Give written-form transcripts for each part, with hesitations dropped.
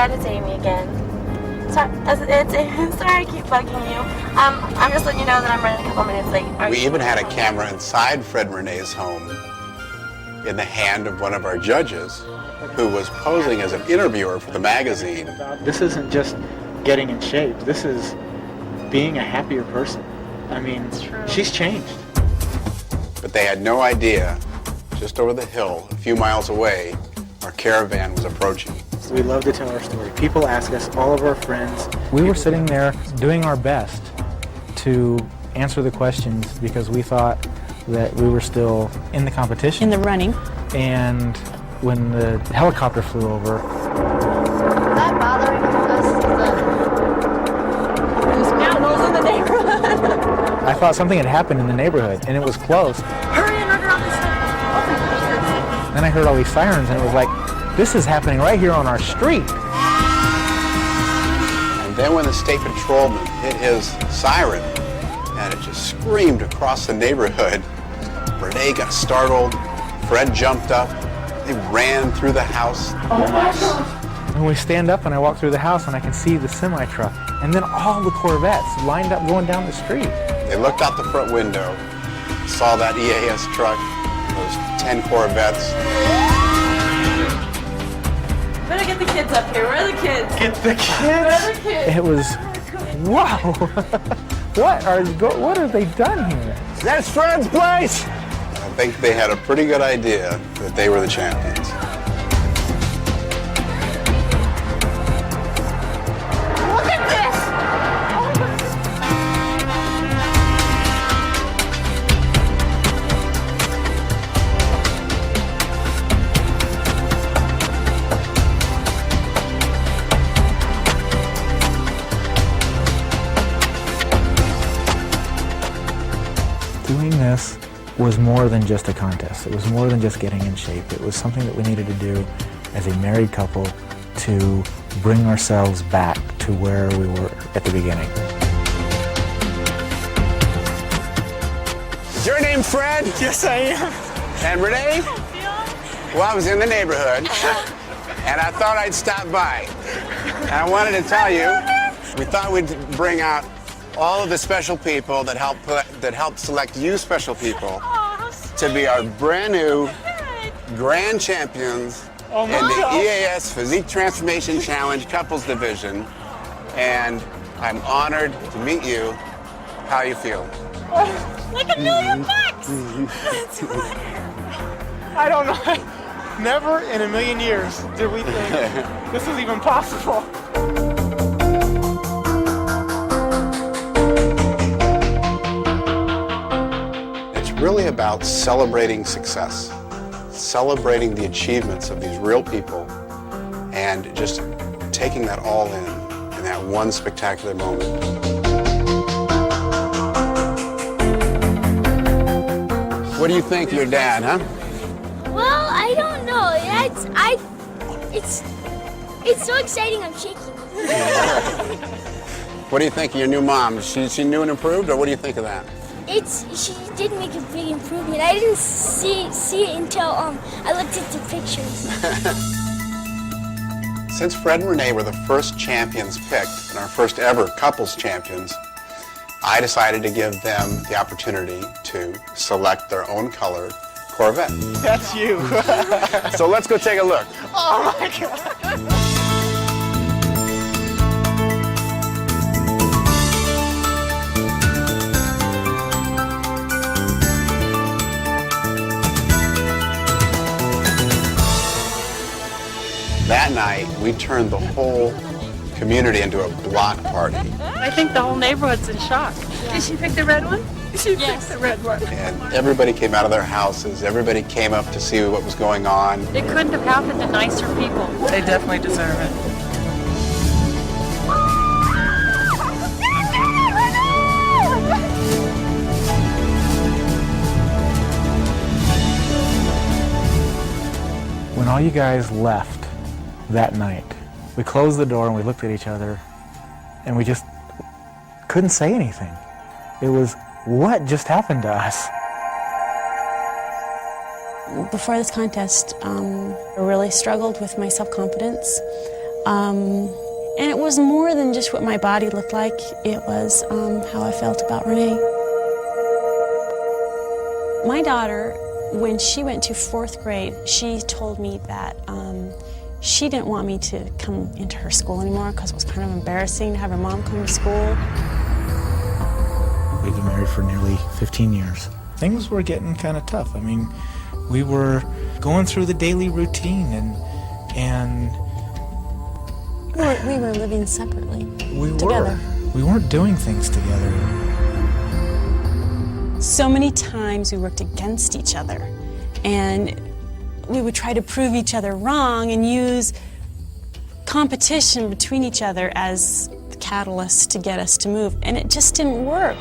Dad, it's Amy again. Sorry, sorry I keep bugging you. I'm just letting you know that I'm running a couple minutes late. We even had a camera inside Fred and Renee's home in the hand of one of our judges who was posing as an interviewer for the magazine. This isn't just getting in shape. This is being a happier person. I mean, she's changed. But they had no idea, just over the hill, a few miles away, our caravan was approaching. We love to tell our story. People ask us, all of our friends. We were sitting there doing our best to answer the questions because we thought that we were still in the competition. In the running. And when the helicopter flew over, That bothering us there's animals in the neighborhood. I thought something had happened in the neighborhood, and it was close. Hurry and run around this side. Then I heard all these sirens, and it was like, this is happening right here on our street. And then when the state patrolman hit his siren, and it just screamed across the neighborhood, Reneé got startled, Fred jumped up, they ran through the house. Oh my God. And we stand up, and I walk through the house, and I can see the semi-truck, and then all the Corvettes lined up going down the street. They looked out the front window, saw that EAS truck, those 10 Corvettes. Better get the kids up here. Where are the kids? Get the kids! Where are the kids? It was, wow, what have they done here? That's Fred's place! I think they had a pretty good idea that they were the champions. Look at this! Doing this was more than just a contest. It was more than just getting in shape. It was something that we needed to do as a married couple to bring ourselves back to where we were at the beginning. Is your name Fred? Yes, I am. And Reneé? Well, I was in the neighborhood, and I thought I'd stop by. And I wanted to tell you, we thought we'd bring out all of the special people that help select you special people to be our brand new grand champions in the EAS Physique Transformation Challenge Couples Division. And I'm honored to meet you. How you feel? Like $1 million bucks! I don't know. Never in a million years did we think this was even possible. It's really about celebrating success, celebrating the achievements of these real people, and just taking that all in that one spectacular moment. What do you think of your dad, huh? Well, I don't know. It's so exciting. I'm shaking. What do you think of your new mom? Is she new and improved, or what do you think of that? She did make a big improvement. I didn't see it until I looked at the pictures. Since Fred and Reneé were the first champions picked and our first ever couples champions, I decided to give them the opportunity to select their own colored Corvette. That's you. So let's go take a look. Oh my God. That night, we turned the whole community into a block party. I think the whole neighborhood's in shock. Did she pick the red one? She picked the red one. And everybody came out of their houses. Everybody came up to see what was going on. It couldn't have happened to nicer people. They definitely deserve it. When all you guys left that night, we closed the door and we looked at each other and we just couldn't say anything. It was, what just happened to us? Before this contest, I really struggled with my self-confidence. And it was more than just what my body looked like. It was how I felt about Reneé. My daughter, when she went to 4th grade, she told me that she didn't want me to come into her school anymore because it was kind of embarrassing to have her mom come to school. We've been married for nearly 15 years. Things were getting kind of tough. I mean, we were going through the daily routine and we were living separately. Together. We weren't doing things together. So many times we worked against each other, and we would try to prove each other wrong and use competition between each other as the catalyst to get us to move, and it just didn't work.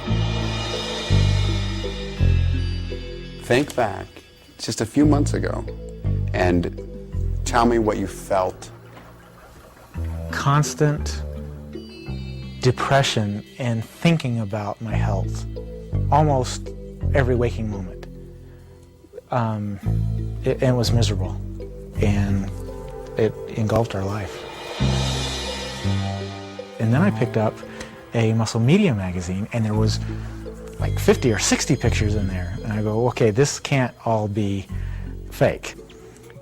Think back just a few months ago and tell me what you felt. Constant depression and thinking about my health almost every waking moment. It was miserable, and it engulfed our life. And then I picked up a Muscle Media magazine, and there was like 50 or 60 pictures in there. And I go, okay, this can't all be fake.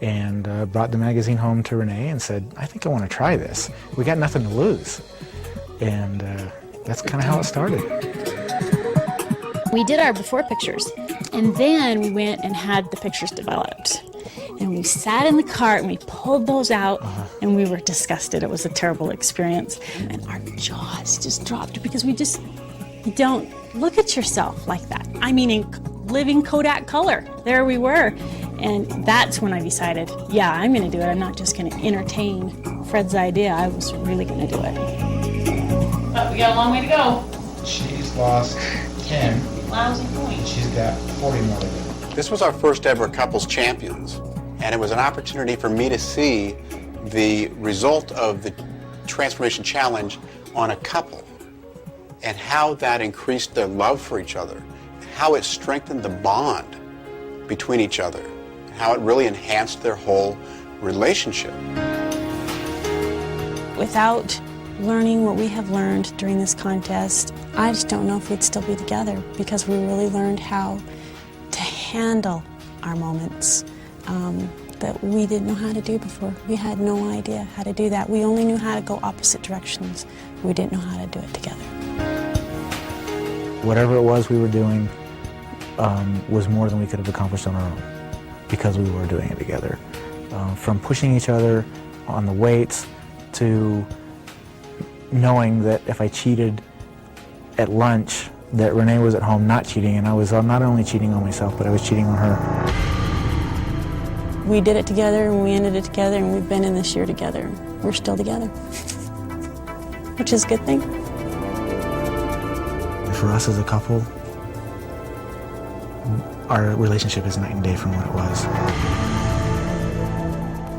And brought the magazine home to Reneé and said, I think I want to try this. We got nothing to lose. And that's kind of how it started. We did our before pictures, and then we went and had the pictures developed. And we sat in the cart and we pulled those out, and we were disgusted. It was a terrible experience. And our jaws just dropped because you don't look at yourself like that. I mean, in living Kodak color, there we were. And that's when I decided, yeah, I'm going to do it. I'm not just going to entertain Fred's idea. I was really going to do it. But we got a long way to go. She's lost 10. Lousy point. She's got 40 more to go. This was our first ever couples champions, and it was an opportunity for me to see the result of the Transformation Challenge on a couple and how that increased their love for each other, how it strengthened the bond between each other, how it really enhanced their whole relationship. Without learning what we have learned during this contest, I just don't know if we'd still be together, because we really learned how to handle our moments that we didn't know how to do before. We had no idea how to do that. We only knew how to go opposite directions. We didn't know how to do it together. Whatever it was we were doing was more than we could have accomplished on our own, because we were doing it together. From pushing each other on the weights to knowing that if I cheated at lunch, that Reneé was at home not cheating, and I was not only cheating on myself, but I was cheating on her. We did it together, and we ended it together, and we've been in this year together. We're still together, which is a good thing. For us as a couple, our relationship is night and day from what it was.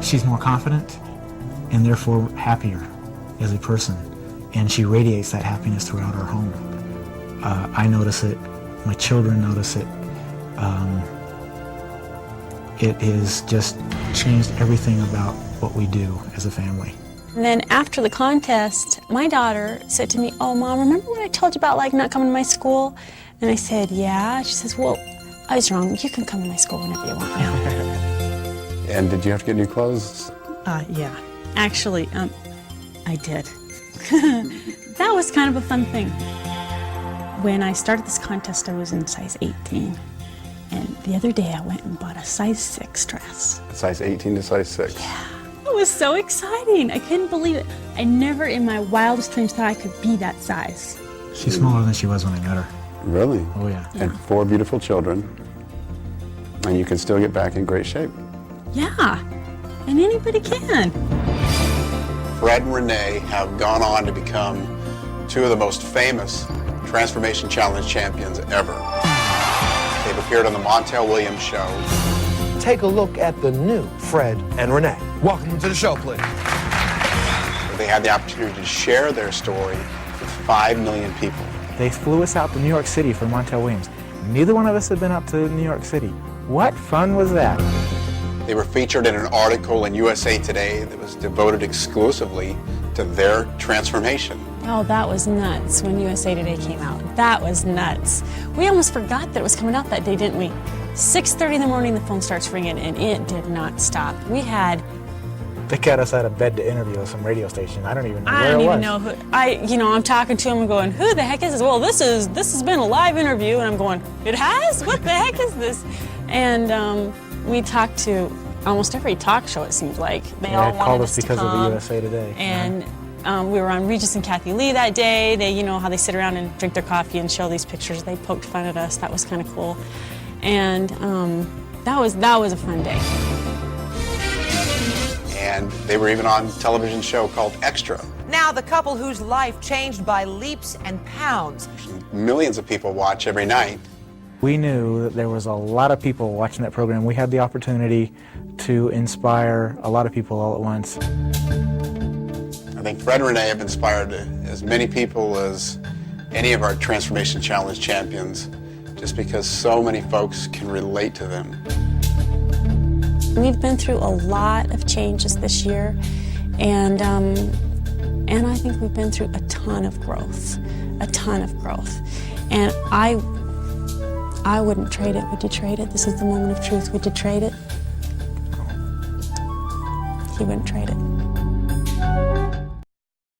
She's more confident and therefore happier as a person, and she radiates that happiness throughout our home. I notice it, my children notice it. It has just changed everything about what we do as a family. And then after the contest, my daughter said to me, oh, Mom, remember when I told you about not coming to my school? And I said, yeah. She says, well, I was wrong. You can come to my school whenever you want now. And did you have to get new clothes? Yeah. Actually, I did. That was kind of a fun thing. When I started this contest, I was in size 18. And the other day, I went and bought a size 6 dress. Size 18 to size 6? Yeah. It was so exciting. I couldn't believe it. I never in my wildest dreams thought I could be that size. She's smaller than she was when I met her. Really? Oh, yeah. And 4 beautiful children. And you can still get back in great shape. Yeah. And anybody can. Fred and Reneé have gone on to become 2 of the most famous Transformation Challenge champions ever. They've appeared on the Montel Williams Show. Take a look at the new Fred and Reneé. Welcome to the show, please. They had the opportunity to share their story with 5 million people. They flew us out to New York City for Montel Williams. Neither one of us had been up to New York City. What fun was that? They were featured in an article in USA Today that was devoted exclusively to their transformation. Oh, that was nuts when USA Today came out. That was nuts. We almost forgot that it was coming out that day, didn't we? 6:30 in the morning, the phone starts ringing, and it did not stop. We had... They got us out of bed to interview at some radio station. I don't even know where I it don't was. even know who. I'm talking to him and going, who the heck is this? Well, this has been a live interview, and I'm going, it has? What the heck is this? And we talked to almost every talk show, it seems like. They all wanted called us us to because come. of the USA Today. And we were on Regis and Kathy Lee that day. They, how they sit around and drink their coffee and show these pictures. They poked fun at us. That was kind of cool. And that was a fun day. And they were even on a television show called Extra. Now the couple whose life changed by leaps and pounds. Millions of people watch every night. We knew that there was a lot of people watching that program. We had the opportunity to inspire a lot of people all at once. I think Fred and Reneé have inspired as many people as any of our Transformation Challenge champions, just because so many folks can relate to them. We've been through a lot of changes this year, and I think we've been through a ton of growth. And I wouldn't trade it. Would you trade it? This is the moment of truth. Would you trade it? He wouldn't trade it.